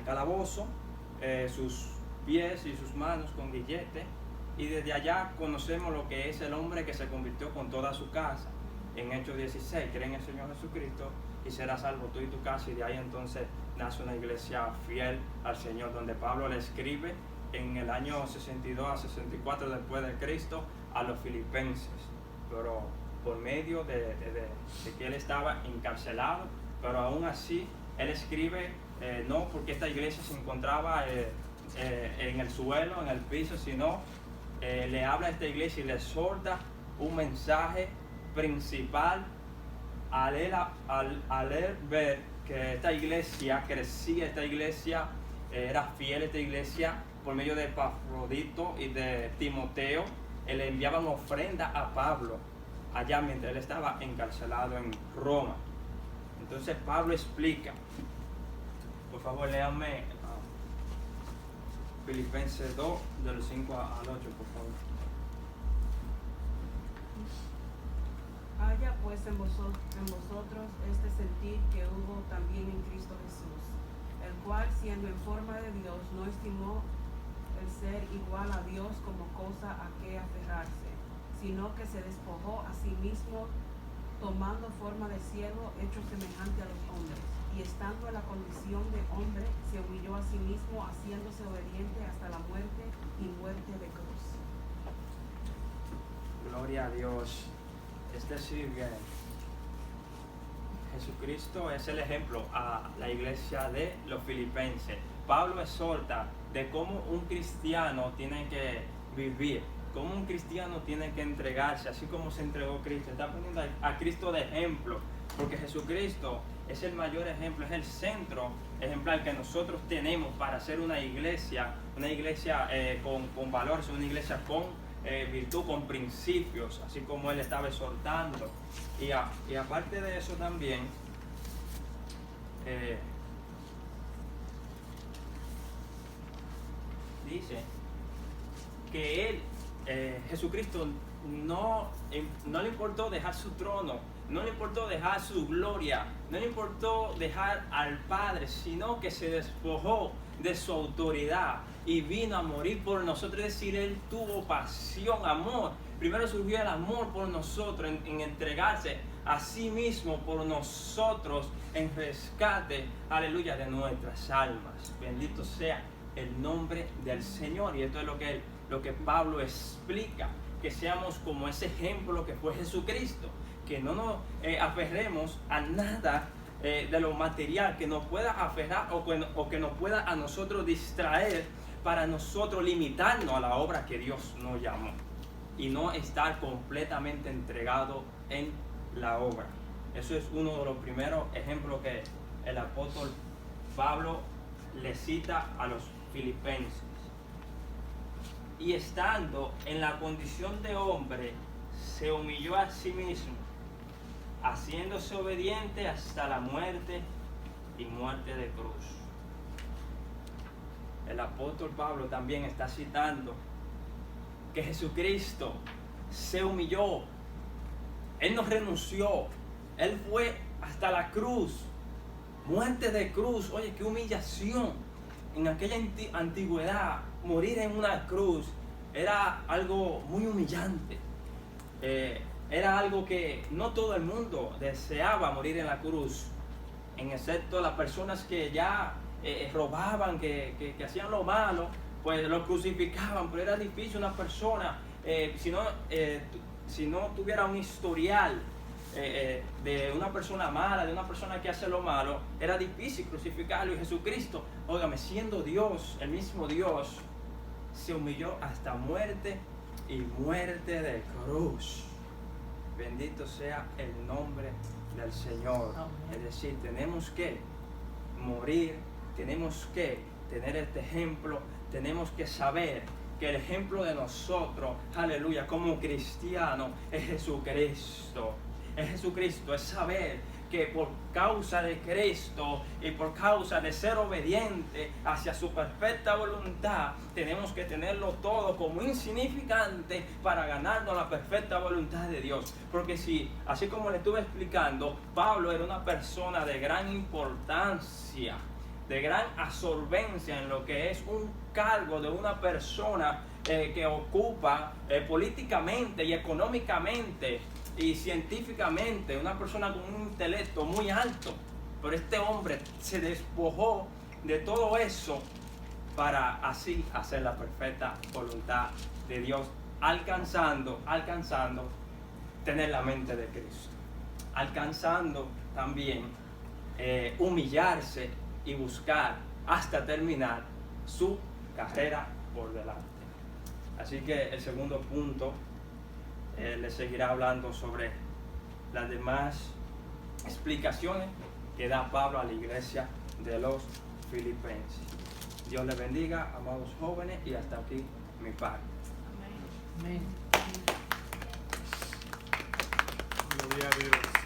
al calabozo, sus pies y sus manos con grillete, y desde allá conocemos lo que es el hombre que se convirtió con toda su casa. En Hechos 16, cree en el Señor Jesucristo y serás salvo tú y tu casa, y de ahí entonces nace una iglesia fiel al Señor, donde Pablo le escribe en el año 62 a 64 después de Cristo a los filipenses, pero por medio de que él estaba encarcelado, pero aún así él escribe no porque esta iglesia se encontraba en el suelo, en el piso, sino le habla a esta iglesia y le exhorta un mensaje principal al él ver que esta iglesia crecía, esta iglesia era fiel, esta iglesia por medio de Epafrodito y de Timoteo, le enviaban ofrenda a Pablo allá mientras él estaba encarcelado en Roma. Entonces Pablo explica, por favor léanme Filipenses 2 del 5 al 8, por favor. Haya pues en vosotros este sentir que hubo también en Cristo Jesús, el cual siendo en forma de Dios no estimó el ser igual a Dios como cosa a que aferrarse, sino que se despojó a sí mismo, tomando forma de siervo, hecho semejante a los hombres, y estando en la condición de hombre, se humilló a sí mismo, haciéndose obediente hasta la muerte y muerte de cruz. Gloria a Dios. Es decir, Jesucristo es el ejemplo a la iglesia de los filipenses. Pablo exhorta de cómo un cristiano tiene que vivir, cómo un cristiano tiene que entregarse, así como se entregó Cristo. Está poniendo a Cristo de ejemplo, porque Jesucristo es el mayor ejemplo, es el centro ejemplar que nosotros tenemos para ser una iglesia con valores, una iglesia con virtud, con principios, así como él estaba exhortando. Y aparte de eso también, dice que él, Jesucristo, no le importó dejar su trono, no le importó dejar su gloria, no le importó dejar al Padre, sino que se despojó de su autoridad y vino a morir por nosotros. Es decir, él tuvo pasión, amor. Primero surgió el amor por nosotros, en entregarse a sí mismo por nosotros, en rescate, aleluya, de nuestras almas. Bendito sea el nombre del Señor. Y esto es lo que Pablo explica, que seamos como ese ejemplo que fue Jesucristo, que no nos aferremos a nada de lo material que nos pueda aferrar o que nos pueda a nosotros distraer para nosotros limitarnos a la obra que Dios nos llamó y no estar completamente entregado en la obra. Eso es uno de los primeros ejemplos que el apóstol Pablo le cita a los filipenses. Y estando en la condición de hombre, se humilló a sí mismo, haciéndose obediente hasta la muerte y muerte de cruz. El apóstol Pablo también está citando que Jesucristo se humilló, él no renunció, él fue hasta la cruz, muerte de cruz. Oye, qué humillación. En aquella antigüedad, morir en una cruz era algo muy humillante. Era algo que no todo el mundo deseaba, morir en la cruz, en excepto las personas que ya robaban, que hacían lo malo, pues lo crucificaban. Pero era difícil una persona, si no tuviera un historial de una persona mala, de una persona que hace lo malo, era difícil crucificarlo. Y Jesucristo, óigame, siendo Dios, el mismo Dios, se humilló hasta muerte y muerte de cruz. Bendito sea el nombre del Señor. Es decir, tenemos que morir, tenemos que tener este ejemplo, tenemos que saber que el ejemplo de nosotros, aleluya, como cristiano, es Jesucristo. Es Jesucristo, es saber que por causa de Cristo y por causa de ser obediente hacia su perfecta voluntad, tenemos que tenerlo todo como insignificante para ganarnos la perfecta voluntad de Dios. Porque si, así como le estuve explicando, Pablo era una persona de gran importancia, de gran absorbencia en lo que es un cargo de una persona que ocupa políticamente y económicamente y científicamente, una persona con un intelecto muy alto. Pero este hombre se despojó de todo eso para así hacer la perfecta voluntad de Dios, alcanzando tener la mente de Cristo, alcanzando también humillarse y buscar hasta terminar su carrera por delante. Así que el segundo punto le seguirá hablando sobre las demás explicaciones que da Pablo a la iglesia de los Filipenses. Dios les bendiga, amados jóvenes, y hasta aquí mi parte. Amén. Gloria a Dios.